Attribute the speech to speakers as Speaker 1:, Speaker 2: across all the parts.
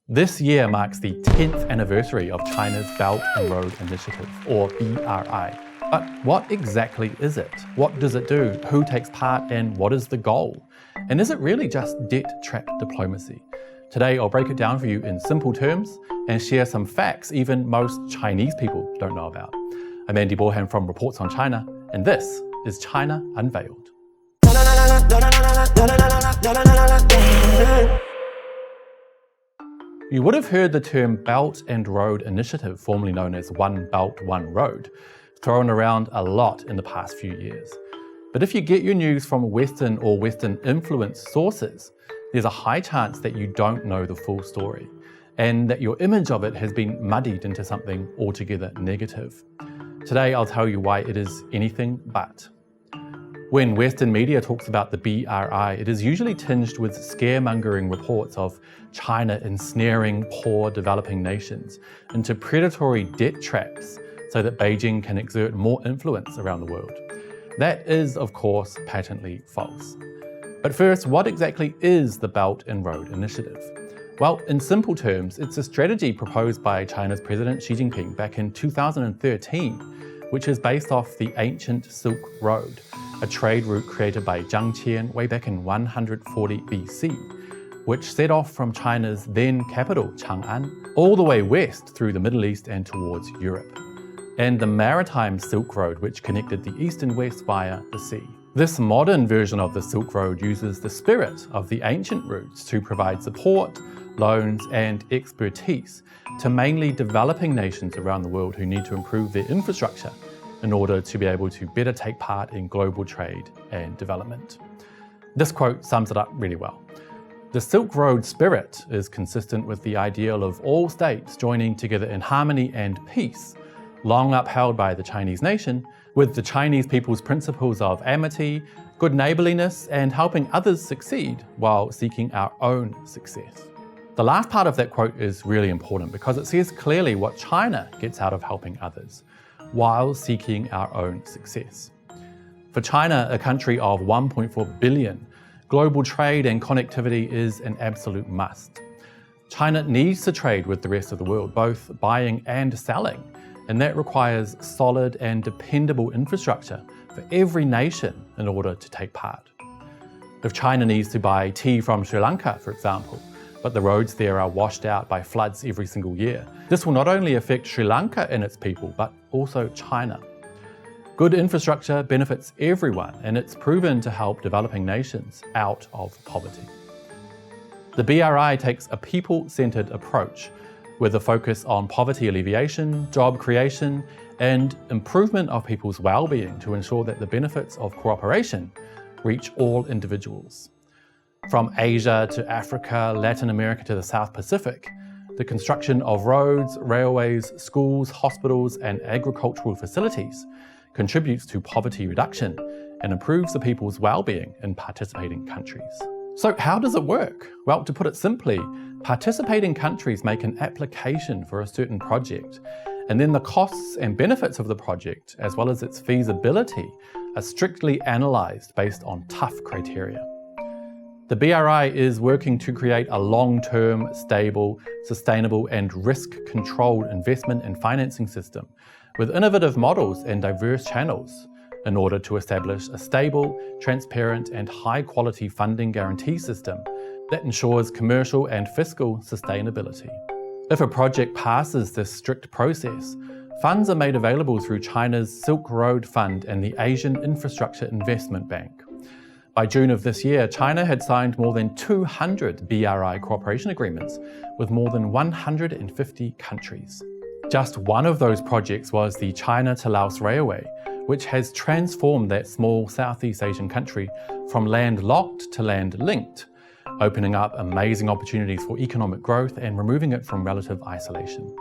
Speaker 1: This year marks the 10th anniversary of China's Belt and Road Initiative, or BRI. But what exactly is it? What does it do? Who takes part? And what is the goal? And is it really just debt trap diplomacy? Today, I'll break it down for you in simple terms and share some facts even most Chinese people don't know about. I'm Andy Boreham from Reports on China, and this is China Unveiled. You would have heard the term Belt and Road Initiative, formerly known as One Belt, One Road, thrown around a lot in the past few years. But if you get your news from Western or Western-influenced sources, there's a high chance that you don't know the full story, and that your image of it has been muddied into something altogether negative. Today, I'll tell you why it is anything but. When Western media talks about the BRI, it is usually tinged with scaremongering reports of China ensnaring poor developing nations into predatory debt traps so that Beijing can exert more influence around the world. That is, of course, patently false. But first, what exactly is the Belt and Road Initiative? Well, in simple terms, it's a strategy proposed by China's President Xi Jinping back in 2013, which is based off the ancient Silk Road, a trade route created by Zhang Qian way back in 140 BC, which set off from China's then capital, Chang'an, all the way west through the Middle East and towards Europe, and the maritime Silk Road, which connected the east and west via the sea. This modern version of the Silk Road uses the spirit of the ancient routes to provide support, loans, and expertise to mainly developing nations around the world who need to improve their infrastructure in order to be able to better take part in global trade and development. This quote sums it up really well. The Silk Road spirit is consistent with the ideal of all states joining together in harmony and peace, long upheld by the Chinese nation, with the Chinese people's principles of amity, good neighborliness, and helping others succeed while seeking our own success. The last part of that quote is really important because it says clearly what China gets out of helping others, while seeking our own success. For China, a country of 1.4 billion, global trade and connectivity is an absolute must. China needs to trade with the rest of the world, both buying and selling, and that requires solid and dependable infrastructure for every nation in order to take part. If China needs to buy tea from Sri Lanka, for example, but the roads there are washed out by floods every single year, this will not only affect Sri Lanka and its people, but also China. Good infrastructure benefits everyone, and it's proven to help developing nations out of poverty. The BRI takes a people-centered approach with a focus on poverty alleviation, job creation, and improvement of people's well-being to ensure that the benefits of cooperation reach all individuals. From Asia to Africa, Latin America to the South Pacific, the construction of roads, railways, schools, hospitals, and agricultural facilities contributes to poverty reduction and improves the people's well-being in participating countries. So how does it work? Well, to put it simply, participating countries make an application for a certain project, and then the costs and benefits of the project, as well as its feasibility, are strictly analysed based on tough criteria. The BRI is working to create a long-term, stable, sustainable, and risk-controlled investment and financing system with innovative models and diverse channels in order to establish a stable, transparent, and high-quality funding guarantee system that ensures commercial and fiscal sustainability. If a project passes this strict process, funds are made available through China's Silk Road Fund and the Asian Infrastructure Investment Bank. By June of this year, China had signed more than 200 BRI cooperation agreements with more than 150 countries. Just one of those projects was the China to Laos Railway, which has transformed that small Southeast Asian country from landlocked to land-linked, opening up amazing opportunities for economic growth and removing it from relative isolation.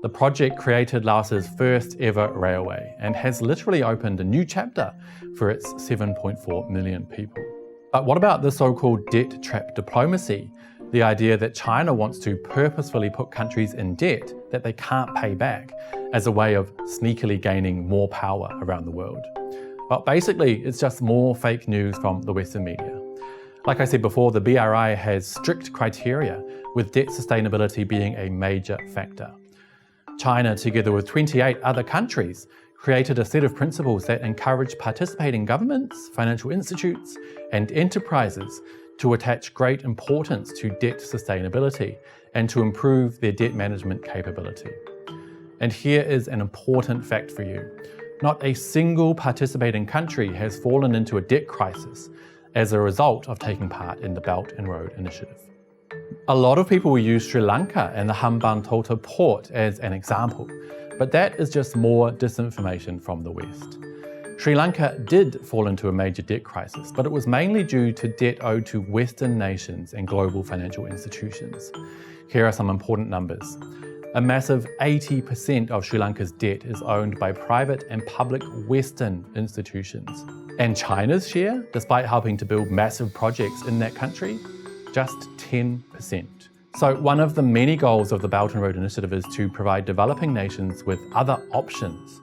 Speaker 1: The project created Laos's first ever railway and has literally opened a new chapter for its 7.4 million people. But what about the so-called debt trap diplomacy? The idea that China wants to purposefully put countries in debt that they can't pay back as a way of sneakily gaining more power around the world. Well, basically, it's just more fake news from the Western media. Like I said before, the BRI has strict criteria, with debt sustainability being a major factor. China, together with 28 other countries, created a set of principles that encourage participating governments, financial institutes, and enterprises to attach great importance to debt sustainability and to improve their debt management capability. And here is an important fact for you. Not a single participating country has fallen into a debt crisis as a result of taking part in the Belt and Road Initiative. A lot of people will use Sri Lanka and the Hambantota port as an example, but that is just more disinformation from the West. Sri Lanka did fall into a major debt crisis, but it was mainly due to debt owed to Western nations and global financial institutions. Here are some important numbers. A massive 80% of Sri Lanka's debt is owned by private and public Western institutions. And China's share, despite helping to build massive projects in that country, just 10%. So one of the many goals of the Belt and Road Initiative is to provide developing nations with other options,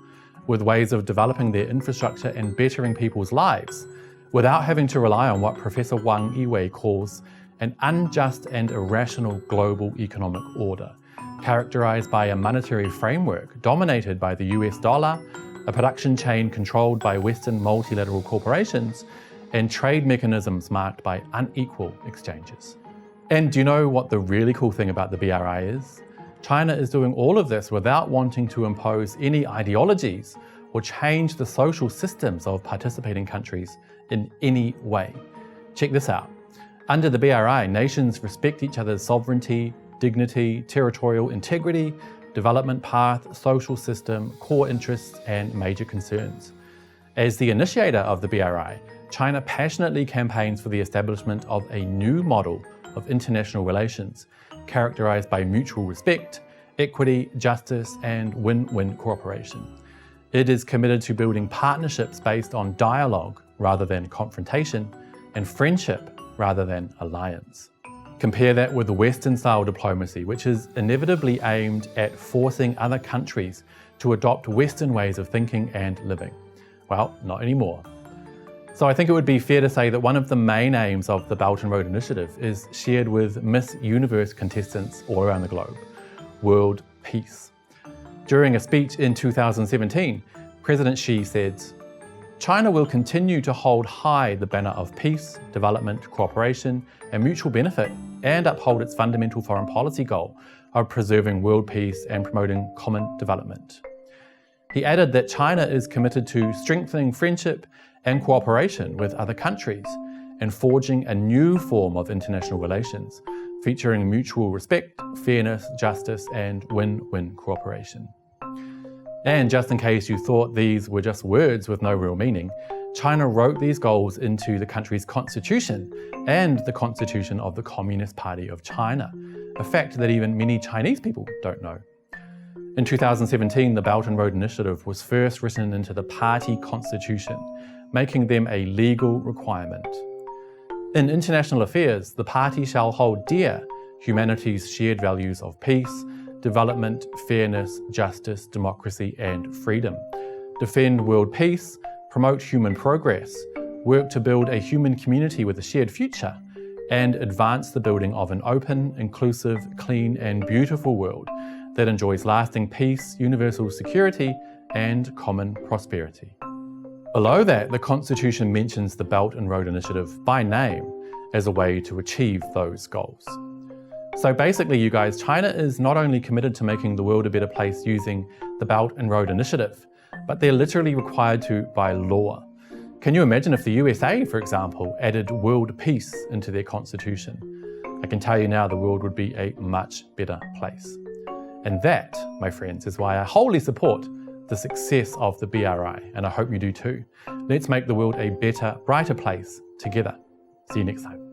Speaker 1: with ways of developing their infrastructure and bettering people's lives, without having to rely on what Professor Wang Yiwei calls an unjust and irrational global economic order, characterized by a monetary framework dominated by the US dollar, a production chain controlled by Western multilateral corporations, and trade mechanisms marked by unequal exchanges. And do you know what the really cool thing about the BRI is? China is doing all of this without wanting to impose any ideologies or change the social systems of participating countries in any way. Check this out. Under the BRI, nations respect each other's sovereignty, dignity, territorial integrity, development path, social system, core interests, and major concerns. As the initiator of the BRI, China passionately campaigns for the establishment of a new model of international relations, characterized by mutual respect, equity, justice, and win-win cooperation. It is committed to building partnerships based on dialogue rather than confrontation, and friendship rather than alliance. Compare that with Western-style diplomacy, which is inevitably aimed at forcing other countries to adopt Western ways of thinking and living. Well, not anymore. So I think it would be fair to say that one of the main aims of the Belt and Road Initiative is shared with Miss Universe contestants all around the globe: world peace. During a speech in 2017, President Xi said, "China will continue to hold high the banner of peace, development, cooperation, and mutual benefit, and uphold its fundamental foreign policy goal of preserving world peace and promoting common development." He added that China is committed to strengthening friendship and cooperation with other countries and forging a new form of international relations, featuring mutual respect, fairness, justice, and win-win cooperation. And just in case you thought these were just words with no real meaning, China wrote these goals into the country's constitution and the constitution of the Communist Party of China, a fact that even many Chinese people don't know. In 2017, the Belt and Road Initiative was first written into the party constitution, making them a legal requirement. In international affairs, the party shall hold dear humanity's shared values of peace, development, fairness, justice, democracy, and freedom, defend world peace, promote human progress, work to build a human community with a shared future, and advance the building of an open, inclusive, clean, and beautiful world that enjoys lasting peace, universal security, and common prosperity. Below that, the Constitution mentions the Belt and Road Initiative by name as a way to achieve those goals. So basically, you guys, China is not only committed to making the world a better place using the Belt and Road Initiative, but they're literally required to by law. Can you imagine if the USA, for example, added world peace into their constitution? I can tell you now the world would be a much better place. And that, my friends, is why I wholly support the success of the BRI, and I hope you do too. Let's make the world a better, brighter place together. See you next time.